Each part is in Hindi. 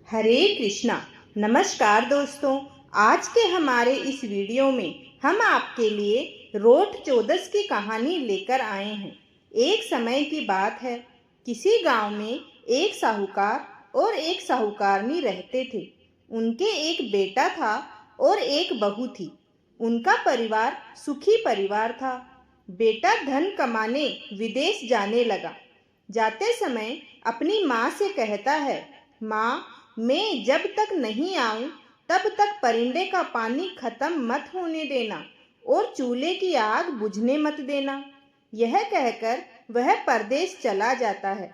हरे कृष्णा। नमस्कार दोस्तों, आज के हमारे इस वीडियो में हम आपके लिए रोठ चौदस की कहानी लेकर आए हैं। एक समय की बात है, किसी गांव में एक साहूकार और एक साहूकारनी रहते थे। उनके एक बेटा था और एक बहू थी। उनका परिवार सुखी परिवार था। बेटा धन कमाने विदेश जाने लगा। जाते समय अपनी माँ से कहता है, माँ, मैं जब तक नहीं आऊं तब तक परिंदे का पानी खत्म मत होने देना और चूल्हे की आग बुझने मत देना। यह कहकर वह परदेश चला जाता है।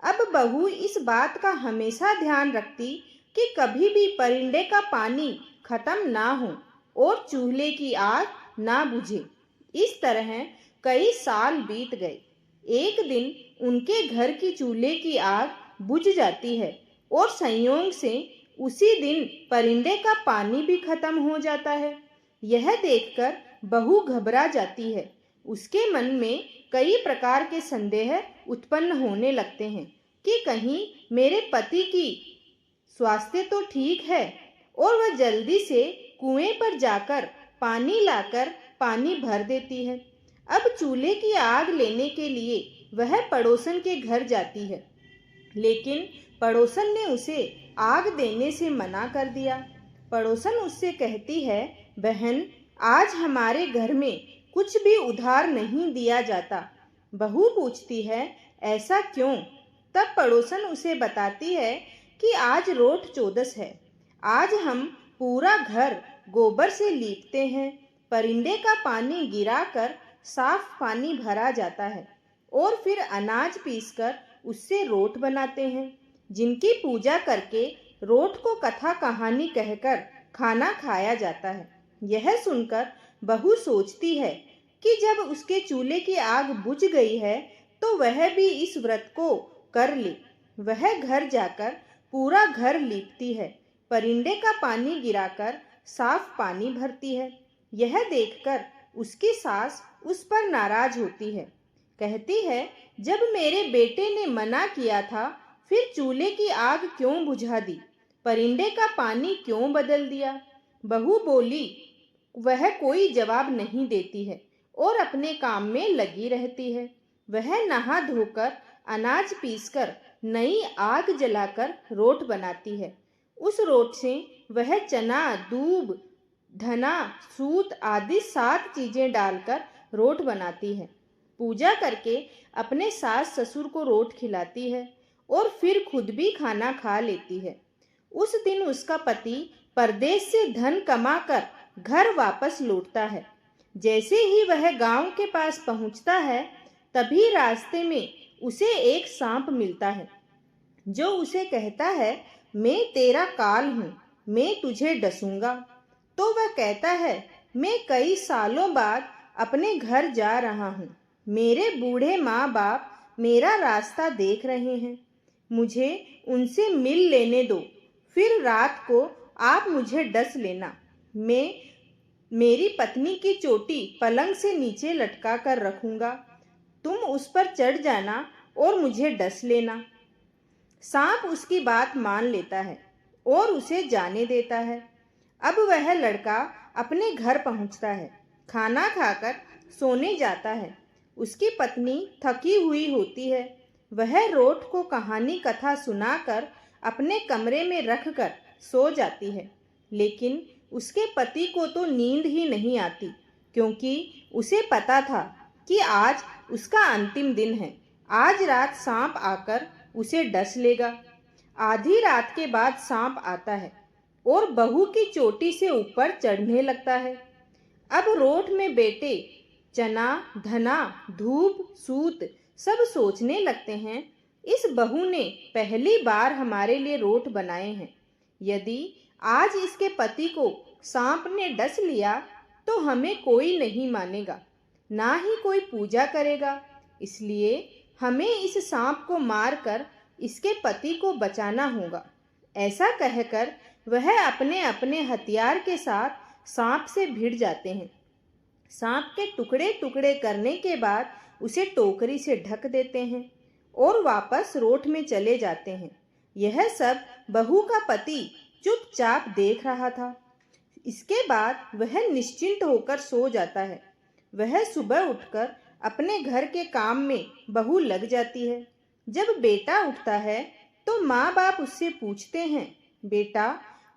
अब बहू इस बात का हमेशा ध्यान रखती कि कभी भी परिंदे का पानी खत्म ना हो और चूल्हे की आग ना बुझे। इस तरह कई साल बीत गए। एक दिन उनके घर की चूल्हे की आग बुझ जाती है और संयोग से उसी दिन परिंदे का पानी भी खत्म हो जाता है। यह देखकर बहू घबरा जाती है। उसके मन में कई प्रकार के संदेह उत्पन्न होने लगते हैं कि कहीं मेरे पति की स्वास्थ्य तो ठीक है। और वह जल्दी से कुएं पर जाकर पानी लाकर पानी भर देती है। अब चूल्हे की आग लेने के लिए वह पड़ोसन के घर जाती है, लेकिन पड़ोसन ने उसे आग देने से मना कर दिया। पड़ोसन उससे कहती है, बहन, आज हमारे घर में कुछ भी उधार नहीं दिया जाता। बहू पूछती है, ऐसा क्यों? तब पड़ोसन उसे बताती है कि आज रोठ चौदस है। आज हम पूरा घर गोबर से लीपते हैं। परिंदे का पानी गिराकर साफ पानी भरा जाता है और फिर अनाज पीसकर उससे रोट बनाते हैं, जिनकी पूजा करके रोट को कथा कहानी कहकर खाना खाया जाता है। यह सुनकर बहू सोचती है कि जब उसके चूल्हे की आग बुझ गई है तो वह भी इस व्रत को कर ले। वह घर जाकर पूरा घर लीपती है, परिंदे का पानी गिराकर साफ पानी भरती है। यह देखकर उसकी सास उस पर नाराज होती है। कहती है, जब मेरे बेटे ने मना किया था फिर चूल्हे की आग क्यों बुझा दी? परिंदे का पानी क्यों बदल दिया? बहू बोली। वह कोई जवाब नहीं देती है और अपने काम में लगी रहती है। वह नहा धोकर अनाज पीसकर नई आग जलाकर रोट बनाती है। उस रोट से वह चना, दूब, धना, सूत आदि 7 चीजें डालकर रोट बनाती है। पूजा करके अपने सास ससुर को रोट खिलाती है और फिर खुद भी खाना खा लेती है। उस दिन उसका पति परदेश से धन कमाकर घर वापस लौटता है। जैसे ही वह गांव के पास पहुंचता है, तभी रास्ते में उसे एक सांप मिलता है, जो उसे कहता है, मैं तेरा काल हूँ, मैं तुझे डसूंगा। तो वह कहता है, मैं कई सालों बाद अपने घर जा रहा हूँ। मेरे बूढ़े माँ बाप मेरा रास्ता देख रहे हैं। मुझे उनसे मिल लेने दो, फिर रात को आप मुझे डस लेना। मैं मेरी पत्नी की चोटी पलंग से नीचे लटका कर रखूंगा। तुम उस पर चढ़ जाना और मुझे डस लेना। सांप उसकी बात मान लेता है और उसे जाने देता है। अब वह लड़का अपने घर पहुंचता है, खाना खाकर सोने जाता है। उसकी पत्नी थकी हुई होती है। वह रोट को कहानी कथा सुनाकर अपने कमरे में रखकर सो जाती है, लेकिन उसके पति को तो नींद ही नहीं आती, क्योंकि उसे पता था कि आज उसका अंतिम दिन है। आज रात सांप आकर उसे डस लेगा। आधी रात के बाद सांप आता है और बहू की चोटी से ऊपर चढ़ने लगता है। अब रोट में बेटे चना, धना, धूप, सूत सब सोचने लगते हैं, इस बहू ने पहली बार हमारे लिए रोट बनाए हैं। यदि आज इसके पति को सांप ने डस लिया तो हमें कोई नहीं मानेगा, ना ही कोई पूजा करेगा। इसलिए हमें इस सांप को मारकर इसके पति को बचाना होगा। ऐसा कहकर वह अपने अपने हथियार के साथ सांप से भिड़ जाते हैं। सांप के टुकड़े टुकड़े करने के बाद उसे टोकरी से ढक देते हैं और वापस रोट में चले जाते हैं। यह सब बहू का पति चुपचाप देख रहा था। इसके बाद वह निश्चिंत होकर सो जाता है। वह सुबह उठकर अपने घर के काम में बहू लग जाती है। जब बेटा उठता है तो माँ बाप उससे पूछते हैं, बेटा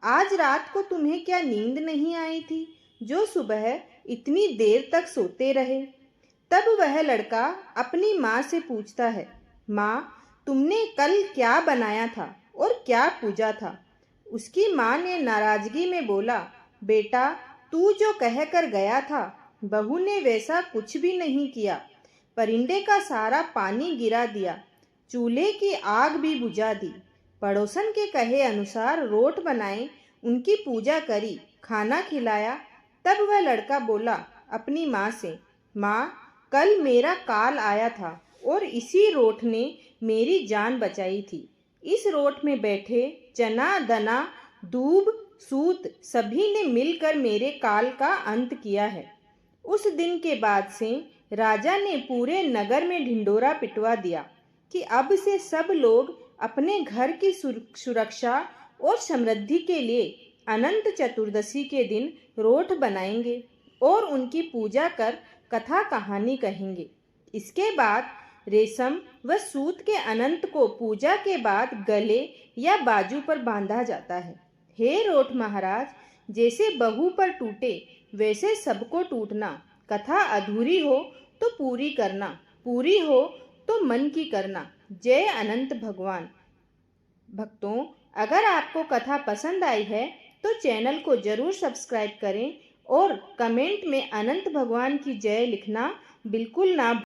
आज रात को तुम्हें क्या नींद नहीं आई थी जो सुबह इतनी देर तक सोते रहे? तब वह लड़का अपनी माँ से पूछता है, माँ तुमने कल क्या बनाया था और क्या पूजा था? उसकी माँ ने नाराजगी में बोला, बेटा तू जो कह कर गया था बहू ने वैसा कुछ भी नहीं किया। परिंदे का सारा पानी गिरा दिया, चूल्हे की आग भी बुझा दी, पड़ोसन के कहे अनुसार रोट बनाए, उनकी पूजा करी, खाना खिलाया। तब वह लड़का बोला अपनी माँ से, माँ कल मेरा काल आया था और इसी रोट ने मेरी जान बचाई थी। इस रोट में बैठे चना दना दूब सूत सभी ने मिलकर मेरे काल का अंत किया है। उस दिन के बाद से राजा ने पूरे नगर में ढिंडोरा पिटवा दिया कि अब से सब लोग अपने घर की सुरक्षा और समृद्धि के लिए अनंत चतुर्दशी के दिन रोट बनाएंगे और उनकी पूजा कर कथा कहानी कहेंगे। इसके बाद रेशम व सूत के अनंत को पूजा के बाद गले या बाजू पर बांधा जाता है। हे रोट महाराज, जैसे बहू पर टूटे वैसे सबको टूटना। कथा अधूरी हो तो पूरी करना, पूरी हो तो मन की करना। जय अनंत भगवान। भक्तों, अगर आपको कथा पसंद आई है तो चैनल को जरूर सब्सक्राइब करें और कमेंट में अनंत भगवान की जय लिखना बिल्कुल ना